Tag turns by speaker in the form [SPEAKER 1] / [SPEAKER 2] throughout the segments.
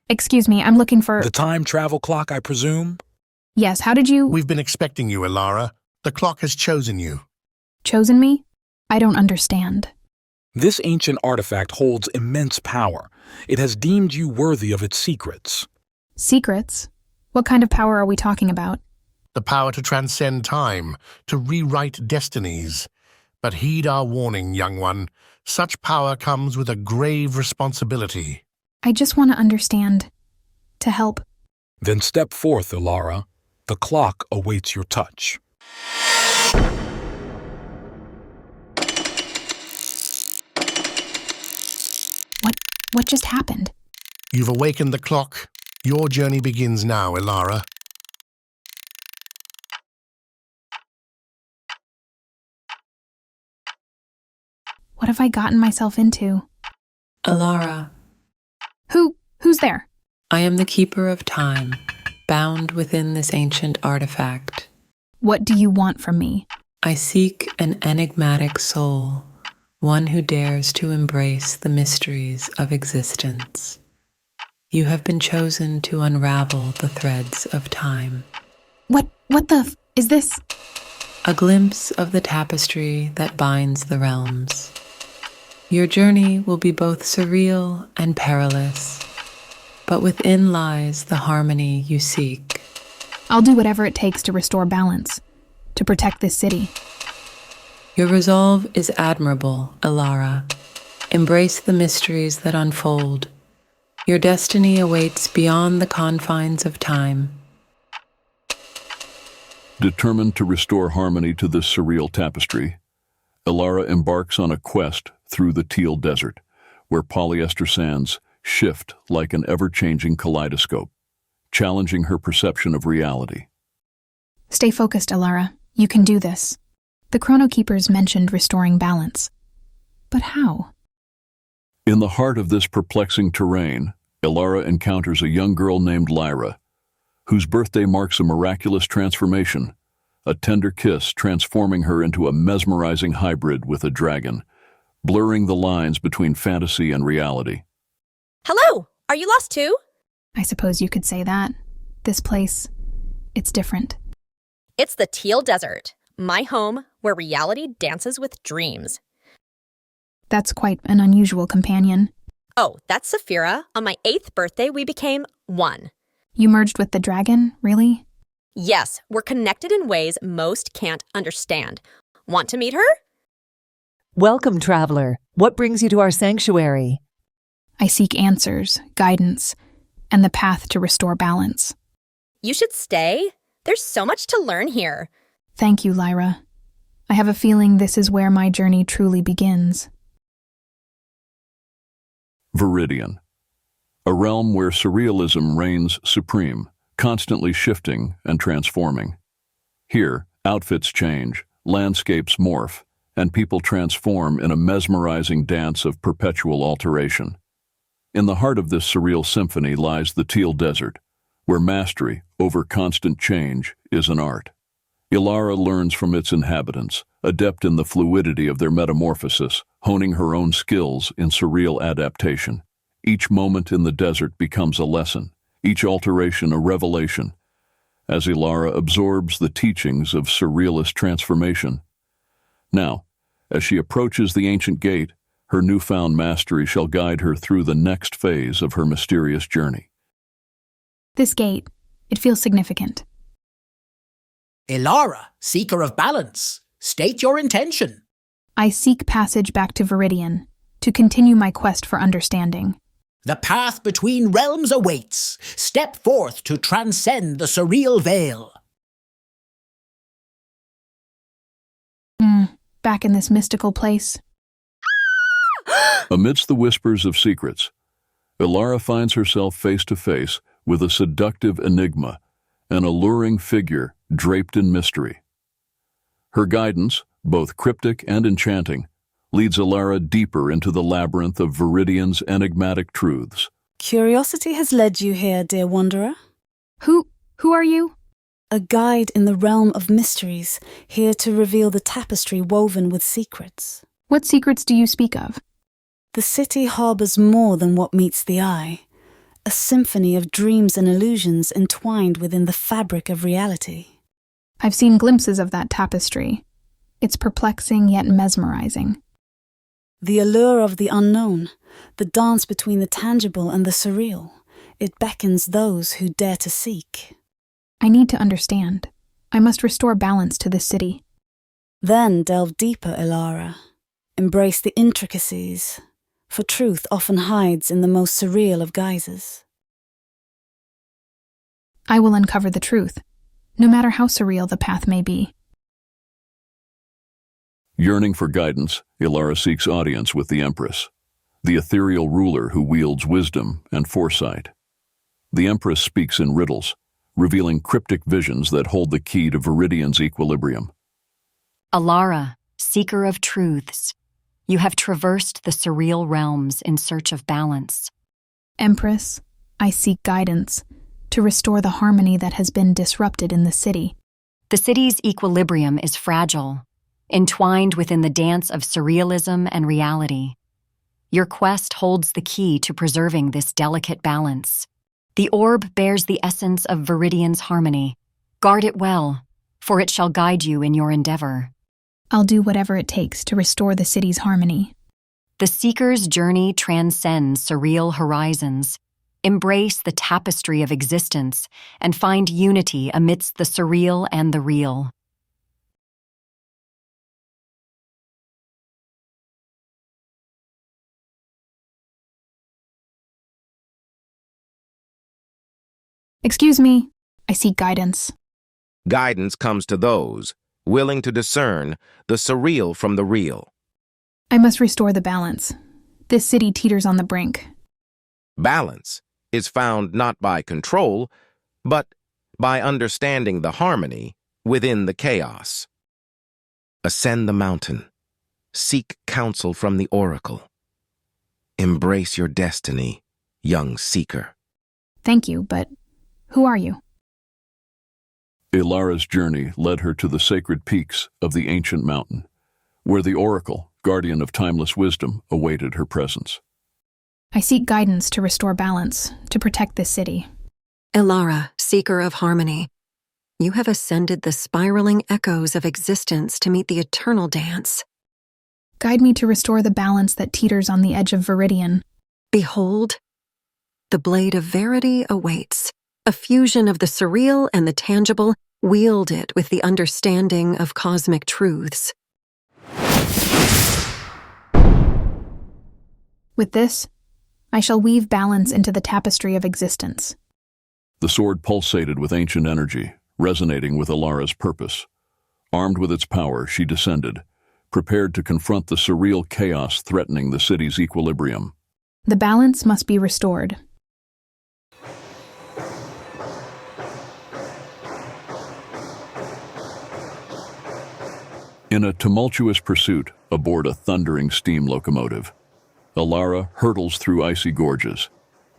[SPEAKER 1] Excuse me, I'm looking for...
[SPEAKER 2] The time travel clock, I presume?
[SPEAKER 1] Yes, how did you...
[SPEAKER 3] We've been expecting you, Elara. The clock has chosen you.
[SPEAKER 1] Chosen me? I don't understand.
[SPEAKER 2] This ancient artifact holds immense power. It has deemed you worthy of its secrets.
[SPEAKER 1] Secrets? What kind of power are we talking about?
[SPEAKER 3] The power to transcend time, to rewrite destinies. But heed our warning, young one. Such power comes with a grave responsibility.
[SPEAKER 1] I just want to understand. To help.
[SPEAKER 2] Then step forth, Elara. The clock awaits your touch.
[SPEAKER 1] What just happened?
[SPEAKER 3] You've awakened the clock. Your journey begins now, Elara.
[SPEAKER 1] What have I gotten myself into?
[SPEAKER 4] Elara.
[SPEAKER 1] Who's there?
[SPEAKER 4] I am the keeper of time, bound within this ancient artifact.
[SPEAKER 1] What do you want from me?
[SPEAKER 4] I seek an enigmatic soul, one who dares to embrace the mysteries of existence. You have been chosen to unravel the threads of time.
[SPEAKER 1] Is this?
[SPEAKER 4] A glimpse of the tapestry that binds the realms. Your journey will be both surreal and perilous, but within lies the harmony you seek.
[SPEAKER 1] I'll do whatever it takes to restore balance, to protect this city.
[SPEAKER 4] Your resolve is admirable, Elara. Embrace the mysteries that unfold. Your destiny awaits beyond the confines of time.
[SPEAKER 5] Determined to restore harmony to this surreal tapestry, Elara embarks on a quest through the Teal Desert, where polyester sands shift like an ever-changing kaleidoscope, challenging her perception of reality.
[SPEAKER 1] Stay focused, Elara. You can do this. The Chronokeepers mentioned restoring balance. But how?
[SPEAKER 5] In the heart of this perplexing terrain, Elara encounters a young girl named Lyra, whose birthday marks a miraculous transformation, a tender kiss transforming her into a mesmerizing hybrid with a dragon, blurring the lines between fantasy and reality.
[SPEAKER 6] Hello! Are you lost too?
[SPEAKER 1] I suppose you could say that. This place, it's different.
[SPEAKER 6] It's the Teal Desert, my home where reality dances with dreams.
[SPEAKER 1] That's quite an unusual companion.
[SPEAKER 6] Oh, that's Saphira. On my 8th birthday, we became one.
[SPEAKER 1] You merged with the dragon, really?
[SPEAKER 6] Yes, we're connected in ways most can't understand. Want to meet her?
[SPEAKER 7] Welcome, traveler. What brings you to our sanctuary?
[SPEAKER 1] I seek answers, guidance, and the path to restore balance.
[SPEAKER 6] You should stay. There's so much to learn here.
[SPEAKER 1] Thank you, Lyra. I have a feeling this is where my journey truly begins.
[SPEAKER 5] Viridian, a realm where surrealism reigns supreme, constantly shifting and transforming. Here, outfits change, landscapes morph, and people transform in a mesmerizing dance of perpetual alteration. In the heart of this surreal symphony lies the Teal Desert, where mastery over constant change is an art. Elara learns from its inhabitants, adept in the fluidity of their metamorphosis, honing her own skills in surreal adaptation. Each moment in the desert becomes a lesson, each alteration a revelation, as Elara absorbs the teachings of surrealist transformation. Now, as she approaches the ancient gate, her newfound mastery shall guide her through the next phase of her mysterious journey.
[SPEAKER 1] This gate, it feels significant.
[SPEAKER 8] Elara, seeker of balance, state your intention.
[SPEAKER 1] I seek passage back to Viridian, to continue my quest for understanding.
[SPEAKER 8] The path between realms awaits. Step forth to transcend the surreal veil.
[SPEAKER 1] Back in this mystical place.
[SPEAKER 5] Amidst the whispers of secrets, Elara finds herself face to face with a seductive enigma, an alluring figure draped in mystery. Her guidance, both cryptic and enchanting, leads Elara deeper into the labyrinth of Viridian's enigmatic truths.
[SPEAKER 9] Curiosity has led you here, dear wanderer.
[SPEAKER 1] Who are you?
[SPEAKER 9] A guide in the realm of mysteries, here to reveal the tapestry woven with secrets.
[SPEAKER 1] What secrets do you speak of?
[SPEAKER 9] The city harbors more than what meets the eye. A symphony of dreams and illusions entwined within the fabric of reality.
[SPEAKER 1] I've seen glimpses of that tapestry. It's perplexing yet mesmerizing.
[SPEAKER 9] The allure of the unknown, the dance between the tangible and the surreal. It beckons those who dare to seek.
[SPEAKER 1] I need to understand. I must restore balance to this city.
[SPEAKER 9] Then delve deeper, Elara. Embrace the intricacies, for truth often hides in the most surreal of guises.
[SPEAKER 1] I will uncover the truth, no matter how surreal the path may be.
[SPEAKER 5] Yearning for guidance, Elara seeks audience with the Empress, the ethereal ruler who wields wisdom and foresight. The Empress speaks in riddles, revealing cryptic visions that hold the key to Viridian's equilibrium.
[SPEAKER 10] Elara, seeker of truths, you have traversed the surreal realms in search of balance.
[SPEAKER 1] Empress, I seek guidance to restore the harmony that has been disrupted in the city.
[SPEAKER 10] The city's equilibrium is fragile, entwined within the dance of surrealism and reality. Your quest holds the key to preserving this delicate balance. The orb bears the essence of Viridian's harmony. Guard it well, for it shall guide you in your endeavor.
[SPEAKER 1] I'll do whatever it takes to restore the city's harmony.
[SPEAKER 10] The Seeker's journey transcends surreal horizons. Embrace the tapestry of existence and find unity amidst the surreal and the real.
[SPEAKER 1] Excuse me, I seek guidance.
[SPEAKER 11] Guidance comes to those willing to discern the surreal from the real.
[SPEAKER 1] I must restore the balance. This city teeters on the brink.
[SPEAKER 11] Balance is found not by control, but by understanding the harmony within the chaos. Ascend the mountain. Seek counsel from the oracle. Embrace your destiny, young seeker.
[SPEAKER 1] Thank you, but who are you?
[SPEAKER 5] Elara's journey led her to the sacred peaks of the ancient mountain, where the oracle, guardian of timeless wisdom, awaited her presence.
[SPEAKER 1] I seek guidance to restore balance, to protect this city.
[SPEAKER 12] Elara, seeker of harmony, you have ascended the spiraling echoes of existence to meet the eternal dance.
[SPEAKER 1] Guide me to restore the balance that teeters on the edge of Viridian.
[SPEAKER 12] Behold, the blade of verity awaits. A fusion of the surreal and the tangible, wield it with the understanding of cosmic truths.
[SPEAKER 1] With this, I shall weave balance into the tapestry of existence.
[SPEAKER 5] The sword pulsated with ancient energy, resonating with Elara's purpose. Armed with its power, she descended, prepared to confront the surreal chaos threatening the city's equilibrium.
[SPEAKER 1] The balance must be restored.
[SPEAKER 5] In a tumultuous pursuit aboard a thundering steam locomotive, Elara hurtles through icy gorges,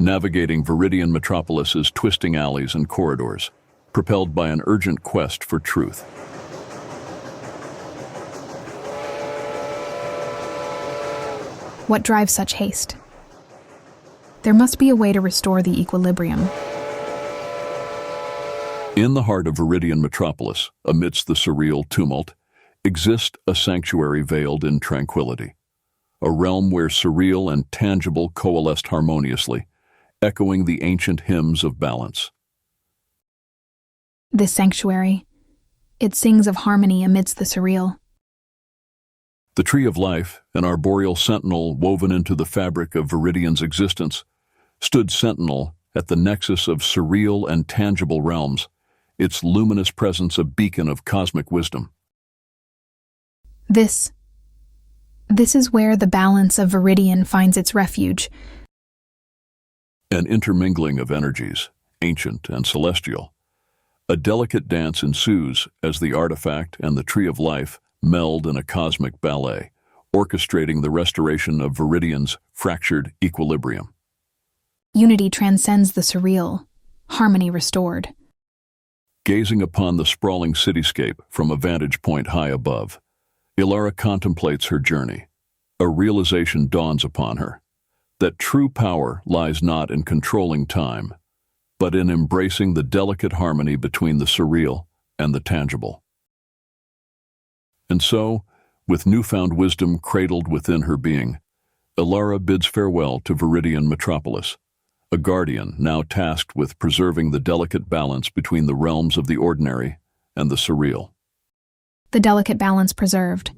[SPEAKER 5] navigating Viridian Metropolis's twisting alleys and corridors, propelled by an urgent quest for truth.
[SPEAKER 1] What drives such haste? There must be a way to restore the equilibrium.
[SPEAKER 5] In the heart of Viridian Metropolis, amidst the surreal tumult, exists a sanctuary veiled in tranquility, a realm where surreal and tangible coalesced harmoniously, echoing the ancient hymns of balance.
[SPEAKER 1] This sanctuary, it sings of harmony amidst the surreal.
[SPEAKER 5] The Tree of Life, an arboreal sentinel woven into the fabric of Viridian's existence, stood sentinel at the nexus of surreal and tangible realms, its luminous presence a beacon of cosmic wisdom.
[SPEAKER 1] This is where the balance of Viridian finds its refuge.
[SPEAKER 5] An intermingling of energies, ancient and celestial. A delicate dance ensues as the artifact and the Tree of Life meld in a cosmic ballet, orchestrating the restoration of Viridian's fractured equilibrium.
[SPEAKER 1] Unity transcends the surreal, harmony restored.
[SPEAKER 5] Gazing upon the sprawling cityscape from a vantage point high above, Elara contemplates her journey. A realization dawns upon her, that true power lies not in controlling time, but in embracing the delicate harmony between the surreal and the tangible. And so, with newfound wisdom cradled within her being, Elara bids farewell to Viridian Metropolis, a guardian now tasked with preserving the delicate balance between the realms of the ordinary and the surreal.
[SPEAKER 1] The delicate balance preserved,